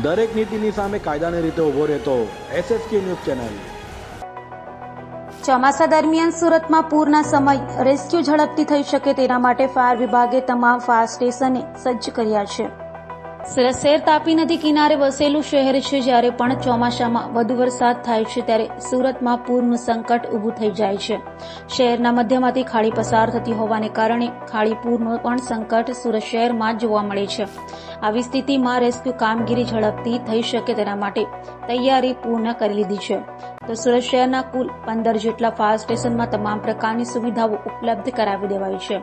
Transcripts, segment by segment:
દરેક નીતિની સામે કાયદાની રીતે ઊભો રહેતો SSK ન્યૂઝ ચેનલ। ચોમાસા દરમિયાન સુરતમાં પૂરના સમય રેસ્ક્યુ ઝડપથી થઈ શકે તેના માટે ફાયર વિભાગે તમામ ફાયર સ્ટેશનને સજ્જ કર્યા છે। સુરત શહેર તાપી નદી કિનારે વસેલું શહેર છે। જ્યારે પણ ચોમાસામાં વધુ વરસાદ થાય છે ત્યારે સુરતમાં પૂરનું સંકટ ઊભું થઈ જાય છે। શહેરના મધ્યમાંથી ખાડી પસાર થતી હોવાને કારણે ખાડી પૂરનું પણ સંકટ સુરત શહેરમાં જોવા મળે છે। આવી સ્થિતિમાં રેસ્ક્યુ કામગીરી ઝડપથી થઈ શકે તેના માટે તૈયારી પૂર્ણ કરી લીધી છે। તો સુરત શહેરના કુલ 15 જેટલા ફાયર સ્ટેશનમાં તમામ પ્રકારની સુવિધાઓ ઉપલબ્ધ કરાવી દેવાઈ છે।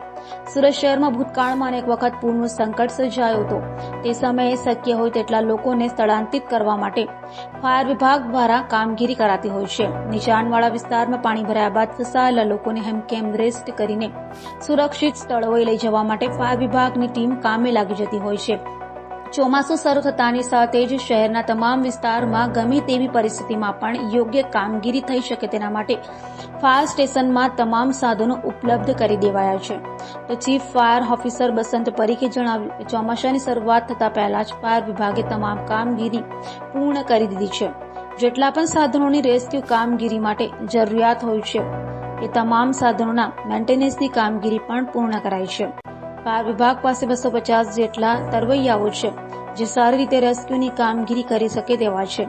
સુરત શહેરમાં ભૂતકાળમાં અનેક વખત પૂરનું સંકટ સર્જાયું હતું। તે સમયે શક્ય હોય તેટલા લોકોને સ્થળાંતરિત કરવા માટે ફાયર વિભાગ દ્વારા કામગીરી કરાતી હોય છે। નીચાણવાળા વિસ્તારમાં પાણી ભરાયા બાદ ફસાયેલા લોકોને હેમખેમ રેસ્ટ કરીને સુરક્ષિત સ્થળોએ લઈ જવા માટે ફાયર વિભાગની ટીમ કામે લાગી જતી હોય છે। ચોમાસું શરૂ થતાની સાથે જ શહેરના તમામ વિસ્તારમાં ગમે તેવી પરિસ્થિતિમાં પણ યોગ્ય કામગીરી થઈ શકે તેના માટે ફાયર સ્ટેશનમાં તમામ સાધનો ઉપલબ્ધ કરી દેવાયા છે। તો ચીફ ફાયર ઓફિસર બસંત પરીખે જણાવ્યું કે ચોમાસાની શરૂઆત થતા પહેલા જ ફાયર વિભાગે તમામ કામગીરી પૂર્ણ કરી દીધી છે। જેટલા પણ સાધનોની રેસ્ક્યુ કામગીરી માટે જરૂરિયાત હોય છે એ તમામ સાધનોના મેન્ટેનન્સની કામગીરી પણ પૂર્ણ કરાઈ છે। ફાયર વિભાગ પાસે 250 જેટલા તરવૈયાઓ છે જે સારી રીતે રેસ્ક્યુની કામગીરી કરી શકે તેવા છે।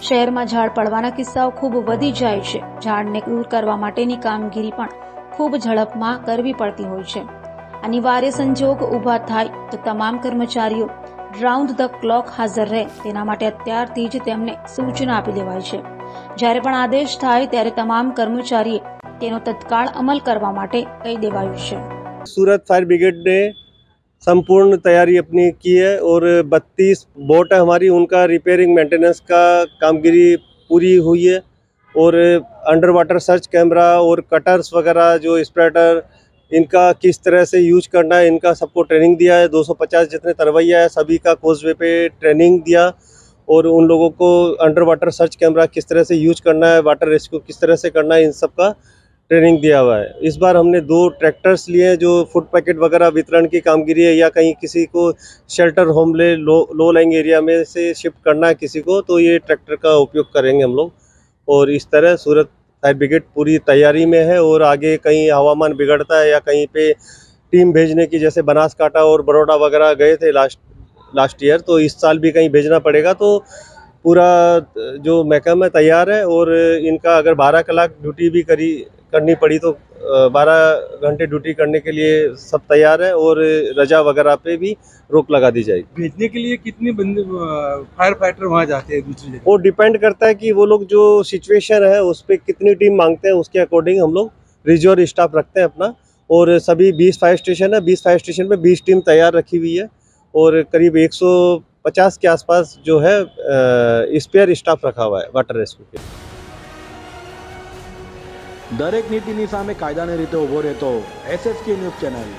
શહેરમાં ઝાડ પડવાના કિસ્સાઓ ખૂબ વધી જાય છે। ઝાડને દૂર કરવા માટેની કામગીરી પણ ખૂબ ઝડપમાં કરવી પડતી હોય છે। અનિવાર્ય સંજોગ ઊભા થાય તો તમામ કર્મચારીઓ રાઉન્ડ ધ ક્લોક હાજર રહે તેના માટે અત્યારથી જ તેમને સૂચના આપી દેવાય છે। જ્યારે પણ આદેશ થાય ત્યારે તમામ કર્મચારીએ તેનો તત્કાળ અમલ કરવા માટે કહી દેવાયું છે। सूरत फायर ब्रिगेड ने संपूर्ण तैयारी अपनी की है और 32 बोट है हमारी, उनका रिपेयरिंग मेंटेनेंस का कामगिरी पूरी हुई है और अंडर वाटर सर्च कैमरा और कटर्स वगैरह जो स्प्रेडर इनका किस तरह से यूज करना है इनका सबको ट्रेनिंग दिया है। 250 जितने तरवैया है सभी का कोर्सवे पे ट्रेनिंग दिया और उन लोगों को अंडर वाटर सर्च कैमरा किस तरह से यूज करना है, वाटर रेस्क्यू किस तरह से करना है, इन सब का ट्रेनिंग दिया हुआ है। इस बार हमने 2 ट्रैक्टर्स लिए हैं जो फूड पैकेट वगैरह वितरण की कामगिरी है या कहीं किसी को शेल्टर होम ले लो लाइंग एरिया में से शिफ्ट करना है किसी को, तो ये ट्रैक्टर का उपयोग करेंगे हम लोग। और इस तरह सूरत फायर ब्रिगेड पूरी तैयारी में है और आगे कहीं हवामान बिगड़ता है या कहीं पे टीम भेजने की, जैसे बनासकांठा और बड़ौदा वगैरह गए थे लास्ट ईयर, तो इस साल भी कहीं भेजना पड़ेगा तो पूरा जो महकमा तैयार है। और इनका अगर 12 कलाक ड्यूटी भी करनी पड़ी तो 12 घंटे ड्यूटी करने के लिए सब तैयार है और रजा वगैरह पे भी रोक लगा दी जाएगी। भेजने के लिए कितने बंदे फायर फाइटर वहाँ जाते हैं दूसरी जगह? वो डिपेंड करता है कि वो लोग जो सिचुएशन है उस पर कितनी टीम मांगते हैं, उसके अकॉर्डिंग हम लोग रिजर्व स्टाफ रखते हैं अपना। और सभी 20 फायर स्टेशन है, 20 फायर स्टेशन पे 20 टीम तैयार रखी हुई है और करीब 150 के आसपास जो है स्पेयर स्टाफ रखा हुआ है वाटर रेस्क्यू के। દરેક નીતિની સામે કાયદાની રીતે ઊભો રહેતો SSK ન્યૂઝ ચેનલ।